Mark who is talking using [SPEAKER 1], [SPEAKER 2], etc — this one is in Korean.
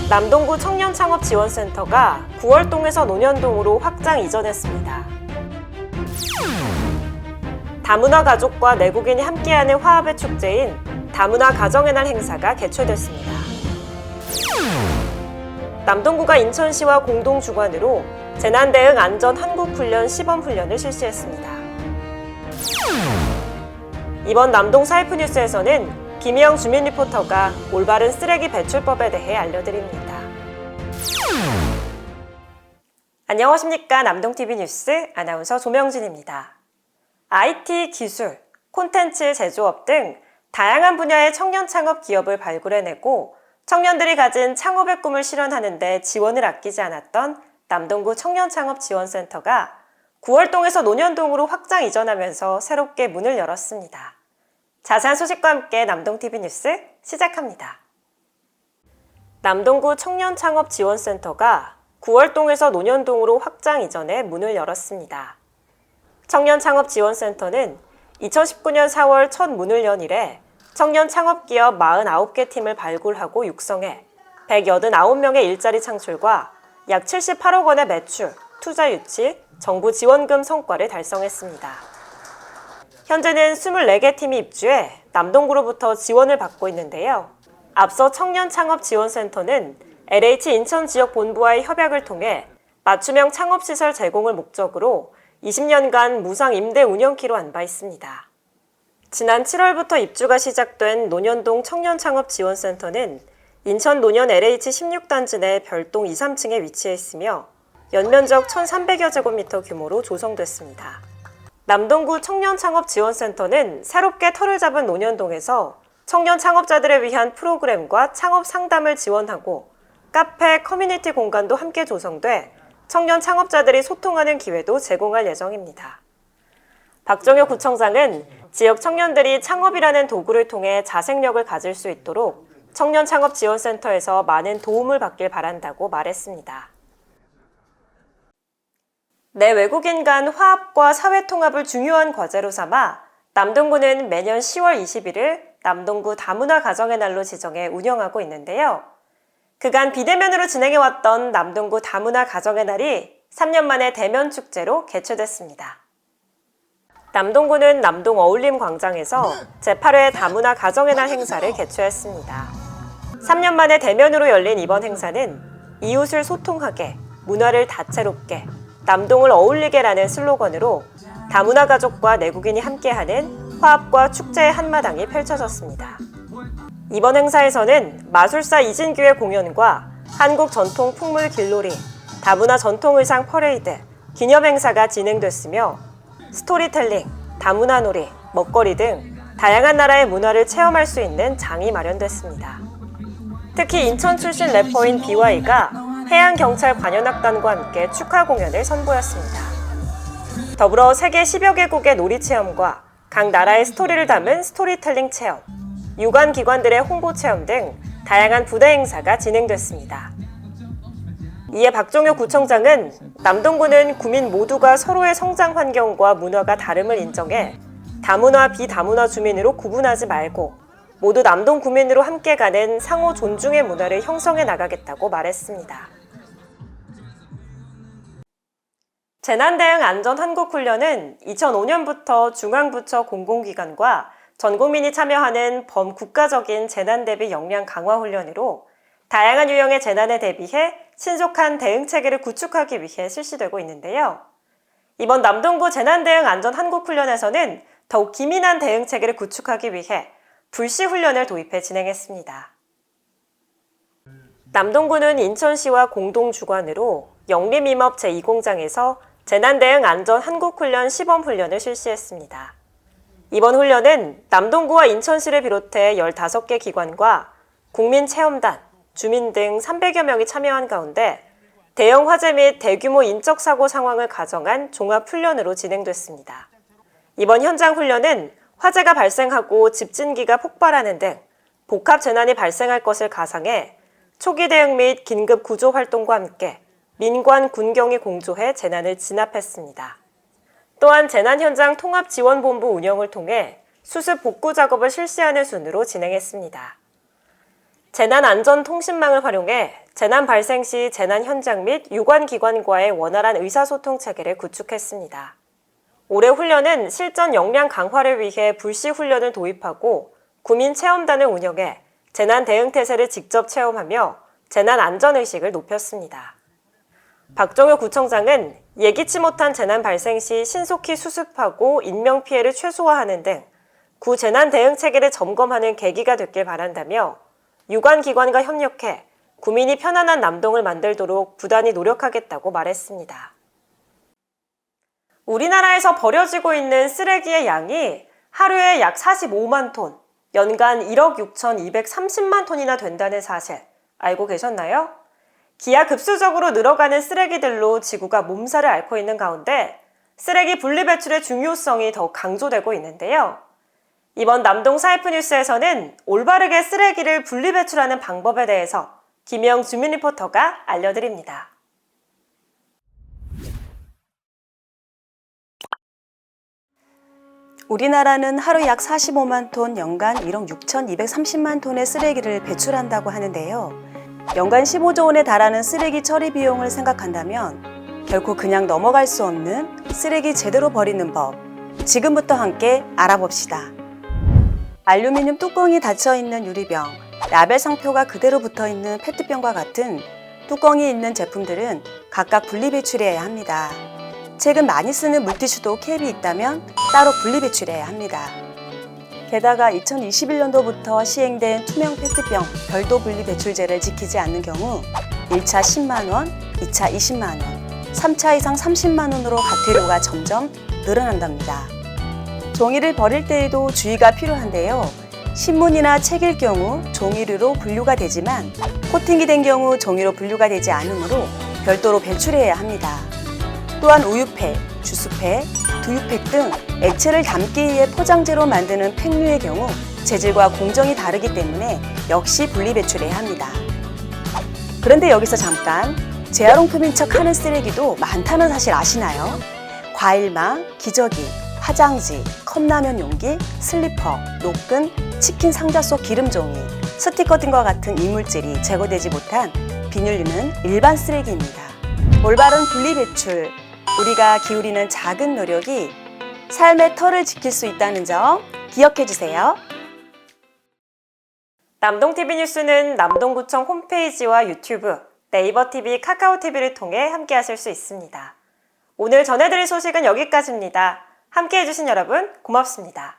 [SPEAKER 1] 남동구 청년창업지원센터가 구월동에서 논현동으로 확장 이전했습니다. 다문화 가족과 내국인이 함께하는 화합의 축제인 다문화 가정의 날 행사가 개최됐습니다. 남동구가 인천시와 공동 주관으로 재난대응 안전 한국훈련 시범훈련을 실시했습니다. 이번 남동 사이프 뉴스에서는 김희영 주민 리포터가 올바른 쓰레기 배출법에 대해 알려드립니다. 안녕하십니까. 남동TV 뉴스 아나운서 조명진입니다. IT, 기술, 콘텐츠 제조업 등 다양한 분야의 청년 창업 기업을 발굴해내고 청년들이 가진 창업의 꿈을 실현하는 데 지원을 아끼지 않았던 남동구 청년창업지원센터가 구월동에서 논현동으로 확장 이전하면서 새롭게 문을 열었습니다. 자세한 소식과 함께 남동TV 뉴스 시작합니다. 남동구 청년창업지원센터가 구월동에서 논현동으로 확장 이전해 문을 열었습니다. 청년창업지원센터는 2019년 4월 첫 문을 연 이래 청년 창업기업 49개 팀을 발굴하고 육성해 189명의 일자리 창출과 약 78억 원의 매출, 투자 유치, 정부 지원금 성과를 달성했습니다. 현재는 24개 팀이 입주해 남동구로부터 지원을 받고 있는데요. 앞서 청년창업지원센터는 LH 인천 지역 본부와의 협약을 통해 맞춤형 창업시설 제공을 목적으로 20년간 무상 임대 운영키로 안 바 있습니다. 지난 7월부터 입주가 시작된 논현동 청년창업지원센터는 인천 논현 LH 16단지 내 별동 2, 3층에 위치해 있으며 연면적 1,300여 제곱미터 규모로 조성됐습니다. 남동구 청년창업지원센터는 새롭게 터를 잡은 논현동에서 청년 창업자들을 위한 프로그램과 창업 상담을 지원하고 카페, 커뮤니티 공간도 함께 조성돼 청년 창업자들이 소통하는 기회도 제공할 예정입니다. 박정효 구청장은 지역 청년들이 창업이라는 도구를 통해 자생력을 가질 수 있도록 청년창업지원센터에서 많은 도움을 받길 바란다고 말했습니다. 내외국인 간 화합과 사회통합을 중요한 과제로 삼아 남동구는 매년 10월 21일 남동구 다문화 가정의 날로 지정해 운영하고 있는데요. 그간 비대면으로 진행해왔던 남동구 다문화 가정의 날이 3년 만에 대면 축제로 개최됐습니다. 남동구는 남동 어울림광장에서 제8회 다문화 가정의 날 행사를 개최했습니다. 3년 만에 대면으로 열린 이번 행사는 이웃을 소통하게, 문화를 다채롭게, 남동을 어울리게라는 슬로건으로 다문화 가족과 내국인이 함께하는 화합과 축제의 한마당이 펼쳐졌습니다. 이번 행사에서는 마술사 이진규의 공연과 한국 전통 풍물 길놀이, 다문화 전통 의상 퍼레이드, 기념 행사가 진행됐으며 스토리텔링, 다문화 놀이, 먹거리 등 다양한 나라의 문화를 체험할 수 있는 장이 마련됐습니다. 특히 인천 출신 래퍼인 BY가 해양경찰 관현악단과 함께 축하 공연을 선보였습니다. 더불어 세계 10여 개국의 놀이 체험과 각 나라의 스토리를 담은 스토리텔링 체험, 유관 기관들의 홍보 체험 등 다양한 부대 행사가 진행됐습니다. 이에 박종효 구청장은 남동구는 구민 모두가 서로의 성장 환경과 문화가 다름을 인정해 다문화, 비다문화 주민으로 구분하지 말고 모두 남동 구민으로 함께 가는 상호 존중의 문화를 형성해 나가겠다고 말했습니다. 재난대응 안전 한국훈련은 2005년부터 중앙부처 공공기관과 전국민이 참여하는 범국가적인 재난대비 역량 강화 훈련으로 다양한 유형의 재난에 대비해 신속한 대응체계를 구축하기 위해 실시되고 있는데요. 이번 남동구 재난대응 안전 한국훈련에서는 더욱 기민한 대응체계를 구축하기 위해 불시훈련을 도입해 진행했습니다. 남동구는 인천시와 공동주관으로 영림임업 제2공장에서 재난대응 안전 한국훈련 시범훈련을 실시했습니다. 이번 훈련은 남동구와 인천시를 비롯해 15개 기관과 국민체험단, 주민 등 300여 명이 참여한 가운데 대형 화재 및 대규모 인적 사고 상황을 가정한 종합훈련으로 진행됐습니다. 이번 현장 훈련은 화재가 발생하고 집진기가 폭발하는 등 복합 재난이 발생할 것을 가상해 초기 대응 및 긴급 구조 활동과 함께 민관, 군경이 공조해 재난을 진압했습니다. 또한 재난 현장 통합지원본부 운영을 통해 수습 복구 작업을 실시하는 순으로 진행했습니다. 재난안전통신망을 활용해 재난 발생 시 재난 현장 및 유관기관과의 원활한 의사소통 체계를 구축했습니다. 올해 훈련은 실전 역량 강화를 위해 불시 훈련을 도입하고 구민체험단을 운영해 재난 대응 태세를 직접 체험하며 재난 안전의식을 높였습니다. 박정효 구청장은 예기치 못한 재난 발생 시 신속히 수습하고 인명피해를 최소화하는 등 구 재난 대응 체계를 점검하는 계기가 됐길 바란다며 유관기관과 협력해 구민이 편안한 남동을 만들도록 부단히 노력하겠다고 말했습니다. 우리나라에서 버려지고 있는 쓰레기의 양이 하루에 약 45만 톤, 연간 1억 6,230만 톤이나 된다는 사실 알고 계셨나요? 기하급수적으로 늘어가는 쓰레기들로 지구가 몸살을 앓고 있는 가운데 쓰레기 분리배출의 중요성이 더 강조되고 있는데요. 이번 남동 사이프 뉴스에서는 올바르게 쓰레기를 분리배출하는 방법에 대해서 김영 주민 리포터가 알려드립니다.
[SPEAKER 2] 우리나라는 하루 약 45만 톤, 연간 1억 6,230만 톤의 쓰레기를 배출한다고 하는데요. 연간 15조 원에 달하는 쓰레기 처리 비용을 생각한다면 결코 그냥 넘어갈 수 없는 쓰레기 제대로 버리는 법, 지금부터 함께 알아봅시다. 알루미늄 뚜껑이 닫혀있는 유리병, 라벨 상표가 그대로 붙어있는 페트병과 같은 뚜껑이 있는 제품들은 각각 분리배출해야 합니다. 최근 많이 쓰는 물티슈도 캡이 있다면 따로 분리배출해야 합니다. 게다가 2021년도부터 시행된 투명 페트병 별도 분리배출제를 지키지 않는 경우 1차 10만 원, 2차 20만 원, 3차 이상 30만 원으로 과태료가 점점 늘어난답니다. 종이를 버릴 때에도 주의가 필요한데요. 신문이나 책일 경우 종이류로 분류가 되지만 코팅이 된 경우 종이로 분류가 되지 않으므로 별도로 배출해야 합니다. 또한 우유팩, 주스팩, 두유팩 등 액체를 담기 위해 포장재로 만드는 팩류의 경우 재질과 공정이 다르기 때문에 역시 분리배출해야 합니다. 그런데 여기서 잠깐, 재활용품인 척 하는 쓰레기도 많다는 사실 아시나요? 과일망, 기저귀, 화장지, 컵라면 용기, 슬리퍼, 노끈, 치킨 상자 속 기름종이, 스티커 등과 같은 이물질이 제거되지 못한 비닐류는 일반 쓰레기입니다. 올바른 분리배출, 우리가 기울이는 작은 노력이 삶의 터를 지킬 수 있다는 점 기억해 주세요.
[SPEAKER 1] 남동TV 뉴스는 남동구청 홈페이지와 유튜브, 네이버TV, 카카오TV를 통해 함께 하실 수 있습니다. 오늘 전해드릴 소식은 여기까지입니다. 함께 해주신 여러분 고맙습니다.